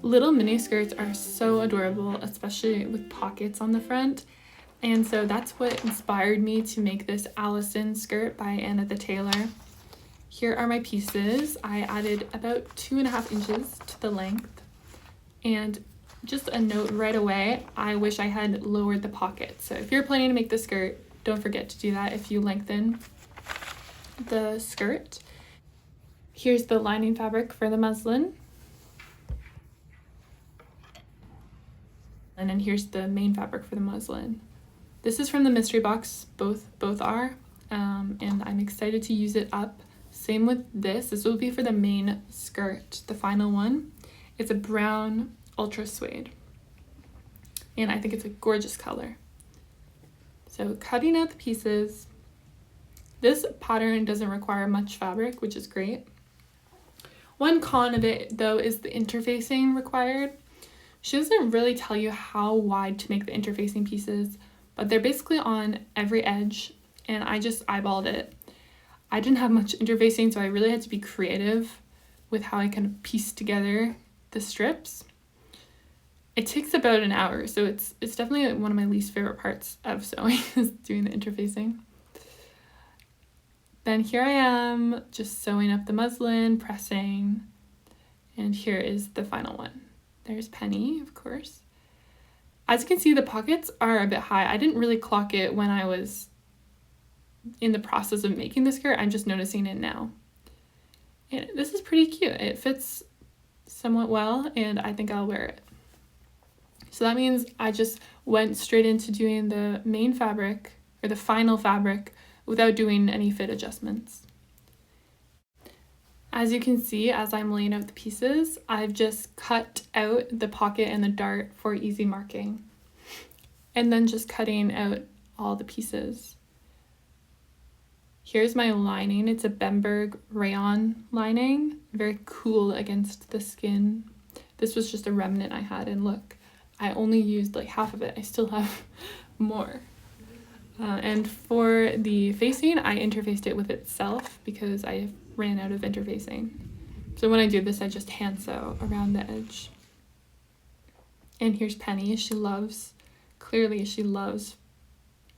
Little mini skirts are so adorable, especially with pockets on the front. And so that's what inspired me to make this Alison skirt by Anna the Tailor. Here are my pieces. I added about 2.5 inches to the length. And just a note right away, I wish I had lowered the pocket. So if you're planning to make the skirt, don't forget to do that if you lengthen the skirt. Here's the lining fabric for the muslin. And then here's the main fabric for the muslin. This is from the mystery box, both are, and I'm excited to use it up. Same with this. This will be for the main skirt, the final one. It's a brown ultra suede, and I think it's a gorgeous color. So cutting out the pieces. This pattern doesn't require much fabric, which is great. One con of it, though, is the interfacing required. She doesn't really tell you how wide to make the interfacing pieces, but they're basically on every edge, and I just eyeballed it. I didn't have much interfacing, so I really had to be creative with how I kind of piece together the strips. It takes about an hour, so it's definitely one of my least favorite parts of sewing is doing the interfacing. Then here I am just sewing up the muslin, pressing, and here is the final one. There's Penny, of course. As you can see, the pockets are a bit high. I didn't really clock it when I was in the process of making the skirt. I'm just noticing it now. And this is pretty cute. It fits somewhat well, and I think I'll wear it. So that means I just went straight into doing the main fabric, or the final fabric, without doing any fit adjustments. As you can see, as I'm laying out the pieces, I've just cut out the pocket and the dart for easy marking. And then just cutting out all the pieces. Here's my lining. It's a Bemberg rayon lining, very cool against the skin. This was just a remnant I had, and look, I only used like half of it. I still have more. And for the facing, I interfaced it with itself because I ran out of interfacing. So when I do this, I just hand sew around the edge. And here's Penny. Clearly she loves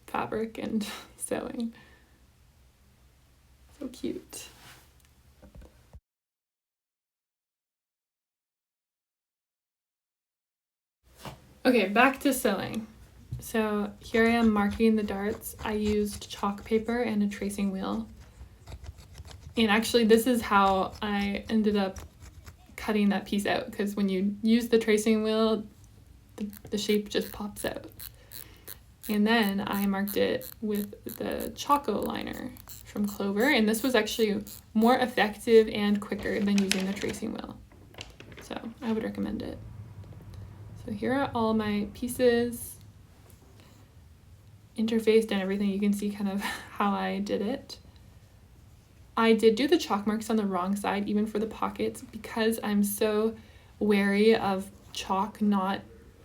fabric and sewing. So cute. Okay, back to sewing. So here I am marking the darts. I used chalk paper and a tracing wheel. And actually this is how I ended up cutting that piece out, because when you use the tracing wheel, the shape just pops out. And then I marked it with the Choco liner from Clover, and this was actually more effective and quicker than using the tracing wheel. So I would recommend it. So here are all my pieces, interfaced and everything. You can see kind of how I did it. I did do the chalk marks on the wrong side, even for the pockets, because I'm so wary of chalk not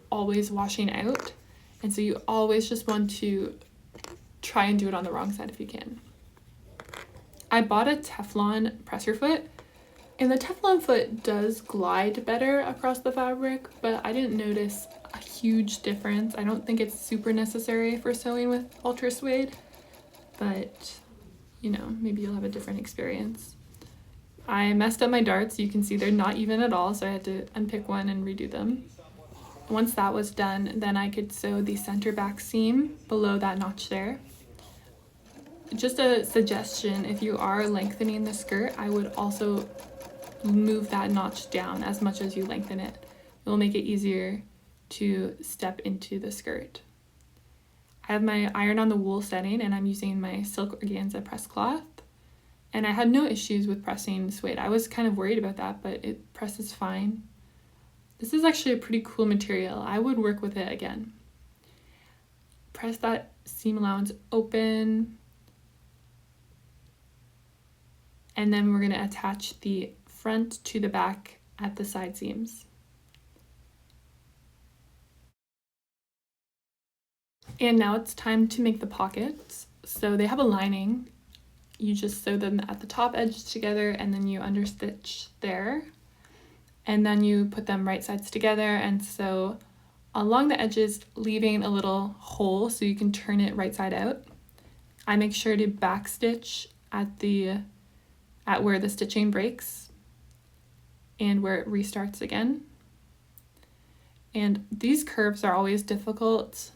always washing out. And so you always just want to try and do it on the wrong side if you can. I bought a Teflon presser foot, and the Teflon foot does glide better across the fabric, but I didn't notice a huge difference. I don't think it's super necessary for sewing with ultra suede, but you know, maybe you'll have a different experience. I messed up my darts. You can see they're not even at all, so I had to unpick one and redo them. Once that was done, then I could sew the center back seam below that notch there. Just a suggestion, if you are lengthening the skirt, I would also move that notch down as much as you lengthen it. It will make it easier to step into the skirt. I have my iron on the wool setting, and I'm using my silk organza press cloth. And I had no issues with pressing suede. I was kind of worried about that, but it presses fine. This is actually a pretty cool material. I would work with it again. Press that seam allowance open. And then we're going to attach the front to the back at the side seams. And now it's time to make the pockets. So they have a lining. You just sew them at the top edge together, and then you understitch there. and then you put them right sides together and sew along the edges, leaving a little hole so you can turn it right side out. I make sure to backstitch at where the stitching breaks and where it restarts again. And these curves are always difficult.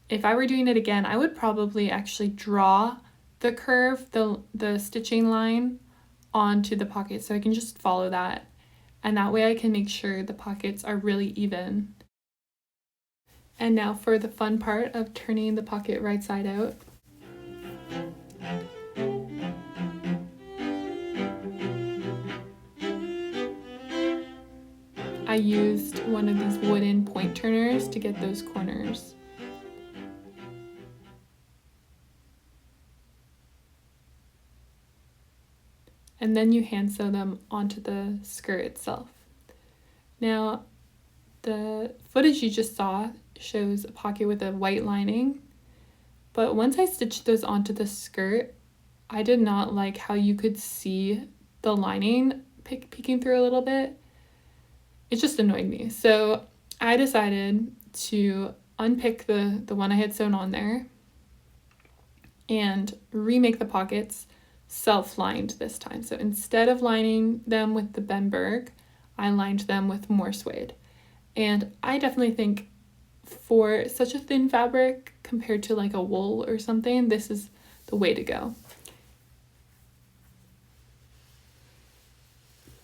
If I were doing it again, I would probably actually draw the curve, the stitching line onto the pocket so I can just follow that. And that way I can make sure the pockets are really even. And now for the fun part of turning the pocket right side out. I used one of these wooden point turners to get those corners. And then you hand sew them onto the skirt itself. Now, the footage you just saw shows a pocket with a white lining, but once I stitched those onto the skirt, I did not like how you could see the lining peeking through a little bit. It just annoyed me. So I decided to unpick the one I had sewn on there and remake the pockets self-lined this time. So instead of lining them with the Bemberg, I lined them with more suede. And I definitely think for such a thin fabric compared to like a wool or something, this is the way to go.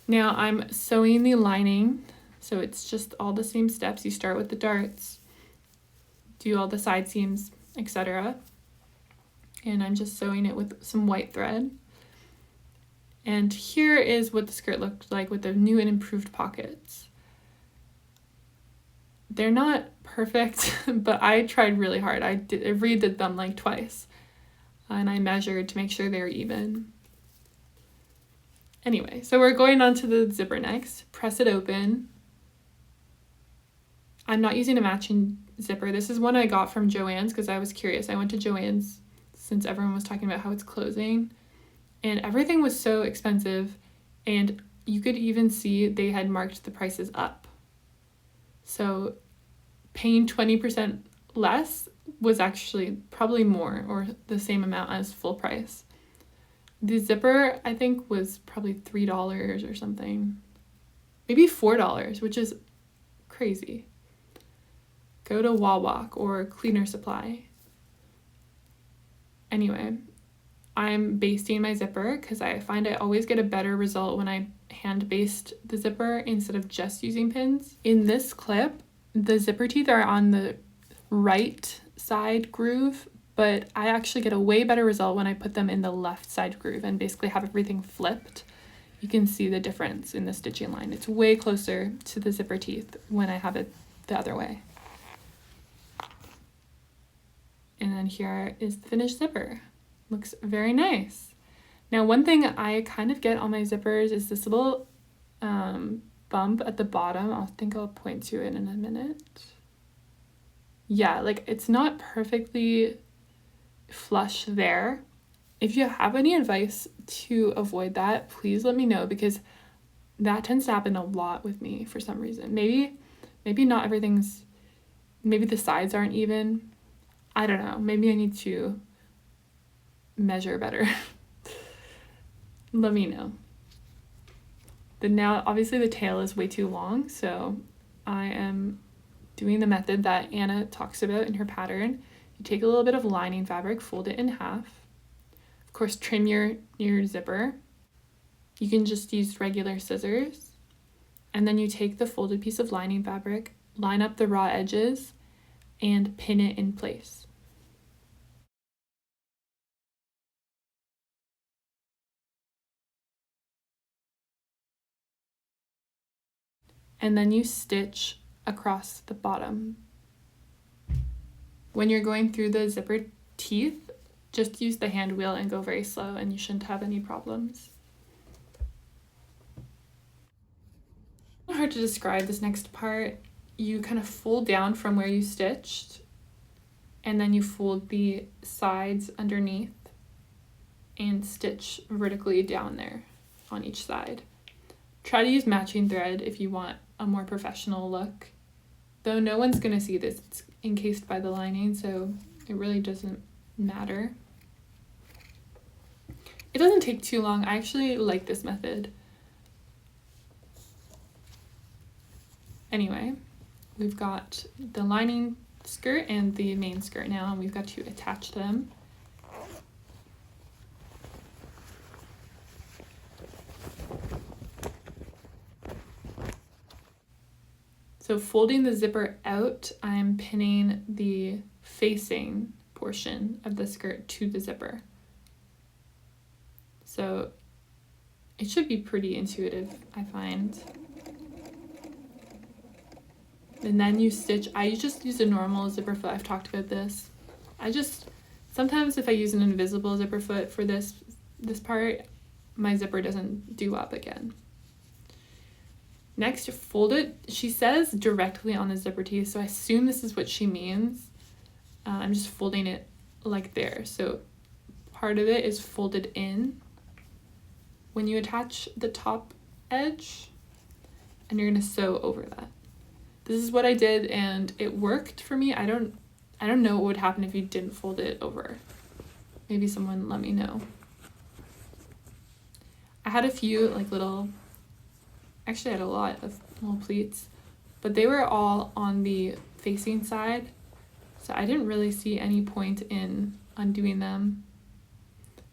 Now I'm sewing the lining, so it's just all the same steps. You start with the darts, do all the side seams, etc. And I'm just sewing it with some white thread. And here is what the skirt looked like with the new and improved pockets. They're not perfect, but I tried really hard. I redid them like twice, and I measured to make sure they were even. Anyway, so we're going on to the zipper next. Press it open. I'm not using a matching zipper. This is one I got from Joann's because I was curious. I went to Joann's since everyone was talking about how it's closing, and everything was so expensive, and you could even see they had marked the prices up. So paying 20% less was actually probably more or the same amount as full price. The zipper, I think, was probably $3 or something. Maybe $4, which is crazy. Go to Wawak or Cleaner Supply. Anyway, I'm basting my zipper because I find I always get a better result when I hand baste the zipper instead of just using pins. In this clip, the zipper teeth are on the right side groove, but I actually get a way better result when I put them in the left side groove and basically have everything flipped. You can see the difference in the stitching line. It's way closer to the zipper teeth when I have it the other way. And then here is the finished zipper. Looks very nice. Now, one thing I kind of get on my zippers is this little bump at the bottom. I'll point to it in a minute. Yeah, like it's not perfectly flush there. If you have any advice to avoid that, please let me know, because that tends to happen a lot with me for some reason. Maybe not everything's, maybe the sides aren't even. I don't know. Maybe I need to measure better. Let me know. But now obviously the tail is way too long, so I am doing the method that Anna talks about in her pattern. You take a little bit of lining fabric, fold it in half. Of course, trim your zipper. You can just use regular scissors. And then you take the folded piece of lining fabric, line up the raw edges, and pin it in place. And then you stitch across the bottom. When you're going through the zipper teeth, just use the hand wheel and go very slow, and you shouldn't have any problems. Hard to describe this next part. You kind of fold down from where you stitched, and then you fold the sides underneath and stitch vertically down there on each side. Try to use matching thread if you want a more professional look. Though no one's going to see this, it's encased by the lining, so it really doesn't matter. It doesn't take too long. I actually like this method. Anyway, we've got the lining skirt and the main skirt now, and we've got to attach them. So folding the zipper out, I'm pinning the facing portion of the skirt to the zipper. So it should be pretty intuitive, I find. And then you stitch. I just use a normal zipper foot. I've talked about this. Sometimes if I use an invisible zipper foot for this part, my zipper doesn't do up again. Next, fold it. She says directly on the zipper teeth, so I assume this is what she means. I'm just folding it like there. So part of it is folded in when you attach the top edge, and you're gonna sew over that. This is what I did, and it worked for me. I don't know what would happen if you didn't fold it over. Maybe someone let me know. I had a few actually I had a lot of little pleats, but they were all on the facing side, so I didn't really see any point in undoing them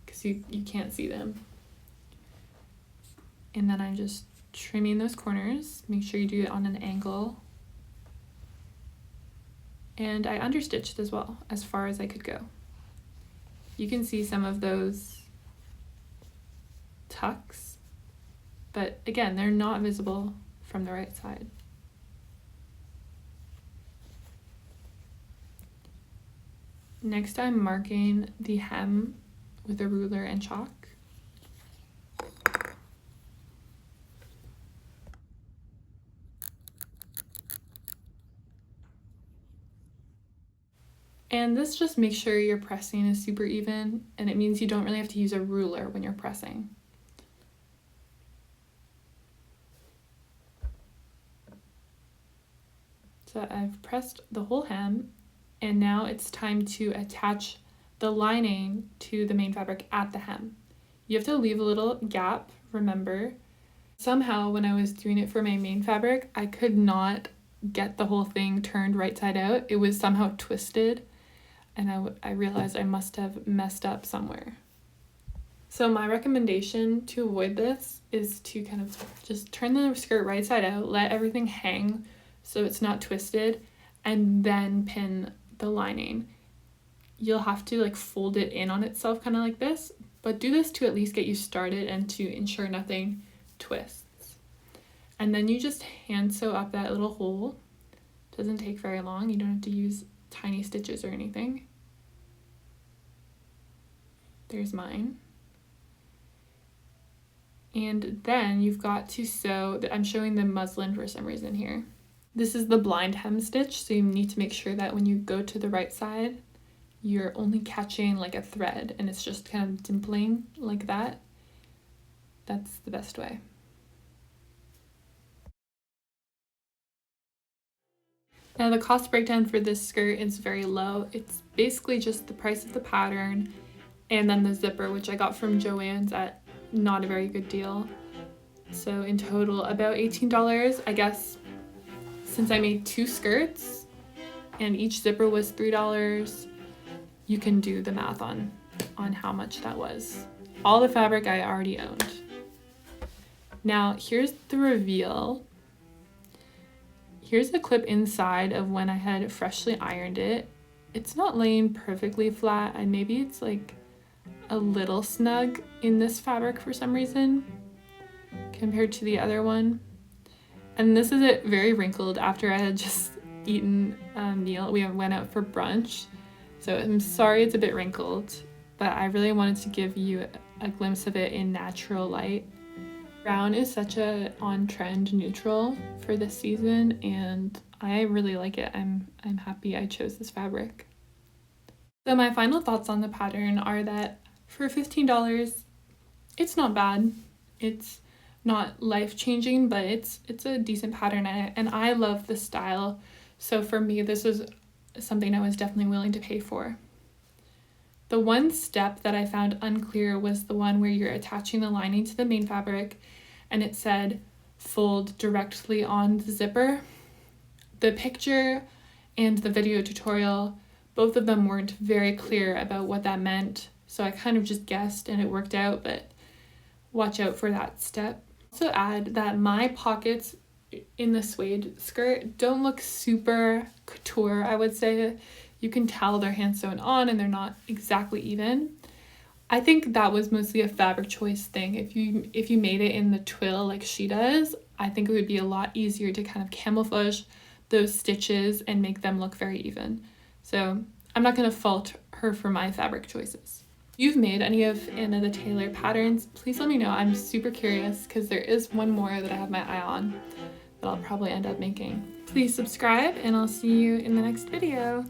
because you can't see them. And then I'm just trimming those corners. Make sure you do it on an angle. And I understitched as well, as far as I could go. You can see some of those tucks, but again, they're not visible from the right side. Next, I'm marking the hem with a ruler and chalk. And this just makes sure your pressing is super even, and it means you don't really have to use a ruler when you're pressing. So I've pressed the whole hem, and now it's time to attach the lining to the main fabric at the hem. You have to leave a little gap, remember. Somehow when I was doing it for my main fabric, I could not get the whole thing turned right side out. It was somehow twisted, and I realized I must have messed up somewhere. So my recommendation to avoid this is to kind of just turn the skirt right side out, let everything hang so it's not twisted, and then pin the lining. You'll have to fold it in on itself kind of like this, but do this to at least get you started and to ensure nothing twists. And then you just hand sew up that little hole. Doesn't take very long. You don't have to use tiny stitches or anything. There's mine. And then you've got to sew, I'm showing the muslin for some reason here. This is the blind hem stitch, so you need to make sure that when you go to the right side, you're only catching a thread and it's just kind of dimpling like that. That's the best way. Now the cost breakdown for this skirt is very low. It's basically just the price of the pattern and then the zipper, which I got from Joann's at not a very good deal. So in total about $18, I guess. Since I made 2 skirts and each zipper was $3, you can do the math on how much that was. All the fabric I already owned. Now here's the reveal. Here's a clip inside of when I had freshly ironed it. It's not laying perfectly flat, and maybe it's a little snug in this fabric for some reason compared to the other one. And this is it very wrinkled after I had just eaten a meal. We went out for brunch, so I'm sorry it's a bit wrinkled, but I really wanted to give you a glimpse of it in natural light. Brown is such a on-trend neutral for this season, and I really like it. I'm happy I chose this fabric. So my final thoughts on the pattern are that for $15, it's not bad. It's not life-changing, but it's a decent pattern, and I love the style. So for me, this was something I was definitely willing to pay for. The one step that I found unclear was the one where you're attaching the lining to the main fabric, and it said fold directly on the zipper. The picture and the video tutorial, both of them weren't very clear about what that meant, so I kind of just guessed and it worked out, but watch out for that step. Also add that my pockets in the suede skirt don't look super couture, I would say. You can tell they're hand sewn on and they're not exactly even. I think that was mostly a fabric choice thing. If you made it in the twill like she does, I think it would be a lot easier to kind of camouflage those stitches and make them look very even. So I'm not going to fault her for my fabric choices. If you've made any of Anna the Tailor patterns, please let me know. I'm super curious because there is one more that I have my eye on that I'll probably end up making. Please subscribe and I'll see you in the next video.